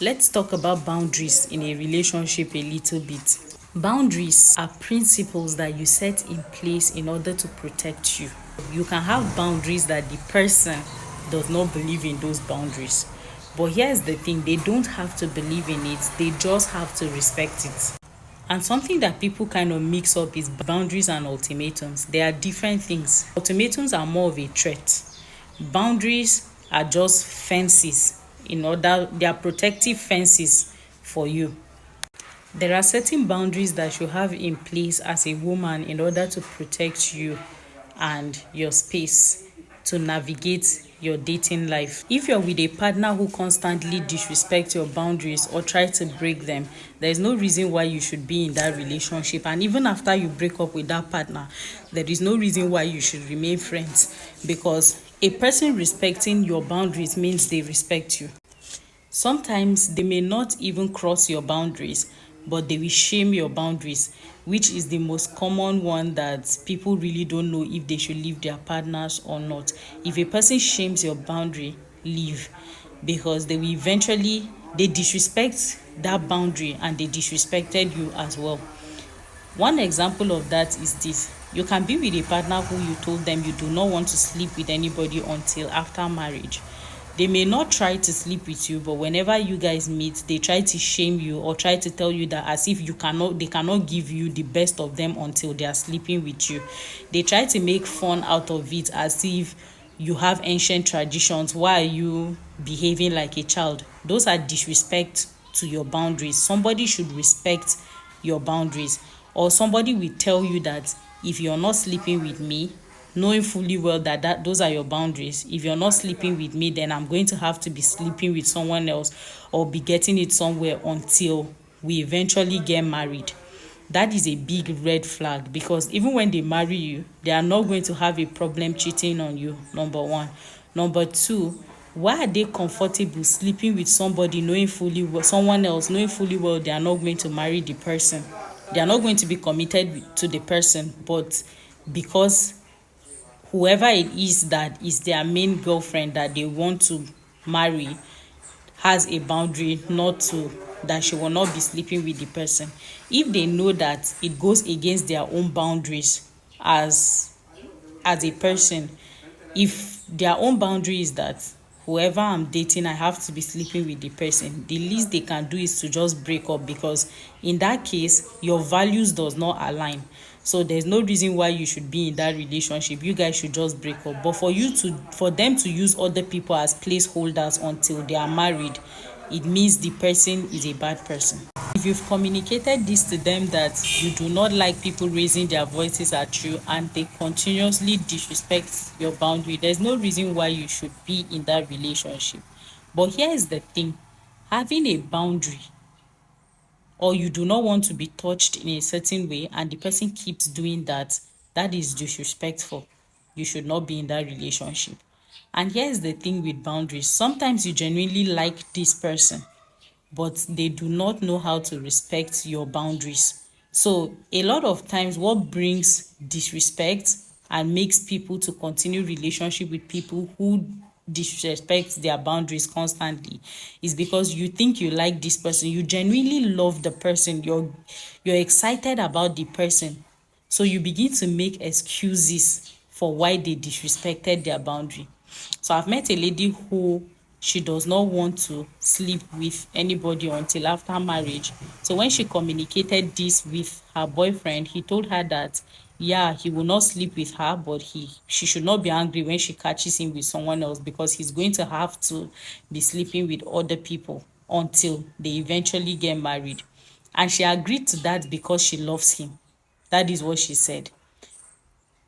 Let's talk about boundaries in a relationship a little bit. Boundaries are principles that you set in place in order to protect you. You can have boundaries that the person does not believe in those boundaries. But here's the thing, they don't have to believe in it, they just have to respect it. And something that people kind of mix up is boundaries and ultimatums. They are different things. Ultimatums are more of a threat. Boundaries are just fences they are protective fences for you. There are certain boundaries that you have in place as a woman in order to protect you and your space to navigate your dating life. If you're with a partner who constantly disrespects your boundaries or try to break them, there is no reason why you should be in that relationship. And even after you break up with that partner, there is no reason why you should remain friends, because a person respecting your boundaries means they respect you. Sometimes they may not even cross your boundaries, but they will shame your boundaries, which is the most common one that people really don't know if they should leave their partners or not. If a person shames your boundary, leave, because they disrespect that boundary and they disrespected you as well. One example of that is this: you can be with a partner who you told them you do not want to sleep with anybody until after marriage. They may not try to sleep with you, but whenever you guys meet, they try to shame you or try to tell you that as if they cannot give you the best of them until they are sleeping with you. They try to make fun out of it as if you have ancient traditions. Why are you behaving like a child? Those are disrespect to your boundaries. Somebody should respect your boundaries, or somebody will tell you that if you're not sleeping with me, knowing fully well that those are your boundaries, if you're not sleeping with me, then I'm going to have to be sleeping with someone else or be getting it somewhere until we eventually get married. That is a big red flag, because even when they marry you, they are not going to have a problem cheating on you, number one. Number two, why are they comfortable sleeping with someone else, knowing fully well they are not going to marry the person? They are not going to be committed to the person, but because whoever it is that is their main girlfriend that they want to marry has a boundary not to, that she will not be sleeping with the person. If they know that it goes against their own boundaries as a person, if their own boundary is that whoever I'm dating, I have to be sleeping with the person, the least they can do is to just break up, because in that case your values does not align. So there's no reason why you should be in that relationship. You guys should just break up. But for them to use other people as placeholders until they are married, it means the person is a bad person. If you've communicated this to them that you do not like people raising their voices at you and they continuously disrespect your boundary, there's no reason why you should be in that relationship. But here is the thing: having a boundary, or you do not want to be touched in a certain way and the person keeps doing that, that is disrespectful. You should not be in that relationship. And here's the thing with boundaries: sometimes you genuinely like this person, but they do not know how to respect your boundaries. So a lot of times what brings disrespect and makes people to continue relationship with people who disrespect their boundaries constantly is because you think you like this person, you genuinely love the person, you're excited about the person. So you begin to make excuses for why they disrespected their boundary. So I've met a lady who she does not want to sleep with anybody until after marriage. So when she communicated this with her boyfriend, he told her that yeah, he will not sleep with her, but she should not be angry when she catches him with someone else, because he's going to have to be sleeping with other people until they eventually get married. And she agreed to that because she loves him. That is what she said.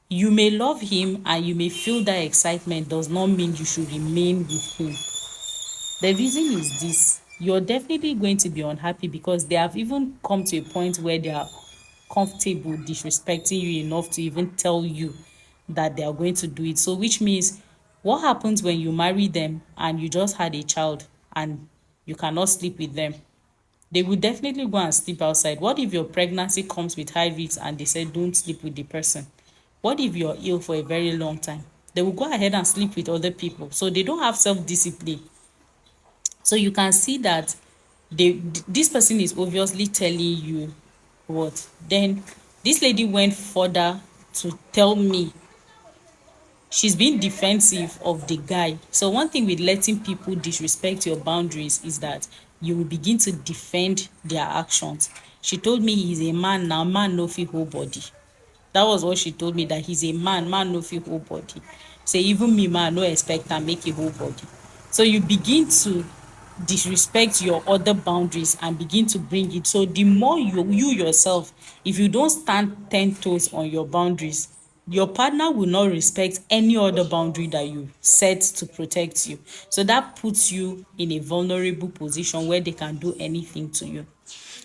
You may love him and you may feel that excitement does not mean you should remain with him. The reason is this: you're definitely going to be unhappy because they have even come to a point where they are comfortable disrespecting you enough to even tell you that they are going to do it. So which means, what happens when you marry them and you just had a child and you cannot sleep with them? They will definitely go and sleep outside. What if your pregnancy comes with high risks and they say don't sleep with the person? What if you're ill for a very long time? They will go ahead and sleep with other people. So they don't have self-discipline. So you can see that This person is obviously telling you what. Then this lady went further to tell me she's being defensive of the guy. So one thing with letting people disrespect your boundaries is that you will begin to defend their actions. She told me he's a man now, man no fit hold body. That was what she told me, that he's a man, man no fit hold body. Say even me man no expect am make a whole body. So you begin to disrespect your other boundaries and begin to bring it. So the more you yourself, if you don't stand 10 toes on your boundaries, your partner will not respect any other boundary that you set to protect you. So that puts you in a vulnerable position where they can do anything to you.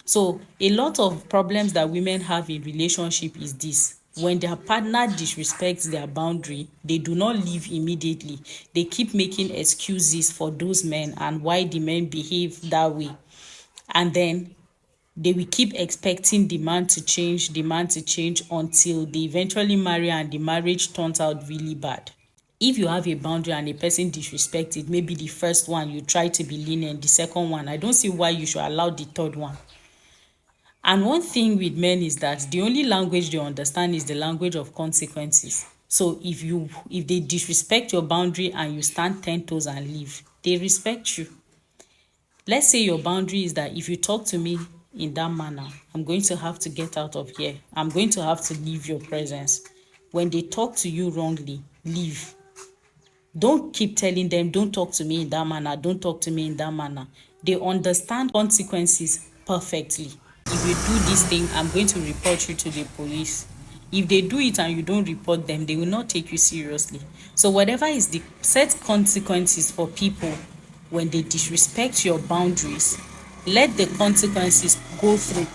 So a lot of problems that women have in relationship is this: when their partner disrespects their boundary, they do not leave immediately. They keep making excuses for those men and why the men behave that way. And then they will keep expecting the man to change, until they eventually marry and the marriage turns out really bad. If you have a boundary and a person disrespects it, maybe the first one you try to be lenient, the second one, I don't see why you should allow the third one. And one thing with men is that the only language they understand is the language of consequences. So if they disrespect your boundary and you stand 10 toes and leave, they respect you. Let's say your boundary is that if you talk to me in that manner, I'm going to have to get out of here. I'm going to have to leave your presence. When they talk to you wrongly, leave. Don't keep telling them, don't talk to me in that manner, don't talk to me in that manner. They understand consequences perfectly. If you do this thing, I'm going to report you to the police. If they do it and you don't report them, they will not take you seriously. So whatever is the set consequences for people when they disrespect your boundaries, let the consequences go through.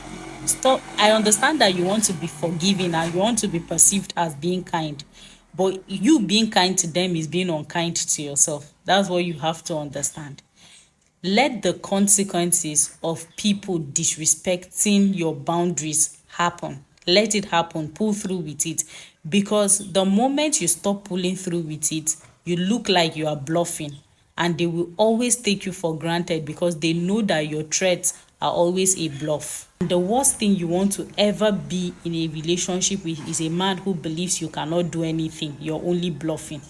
Stop. I understand that you want to be forgiving and you want to be perceived as being kind, but you being kind to them is being unkind to yourself. That's what you have to understand. Let the consequences of people disrespecting your boundaries happen. Let it happen. Pull through with it. Because the moment you stop pulling through with it, you look like you are bluffing. And they will always take you for granted because they know that your threats are always a bluff. And the worst thing you want to ever be in a relationship with is a man who believes you cannot do anything. You're only bluffing.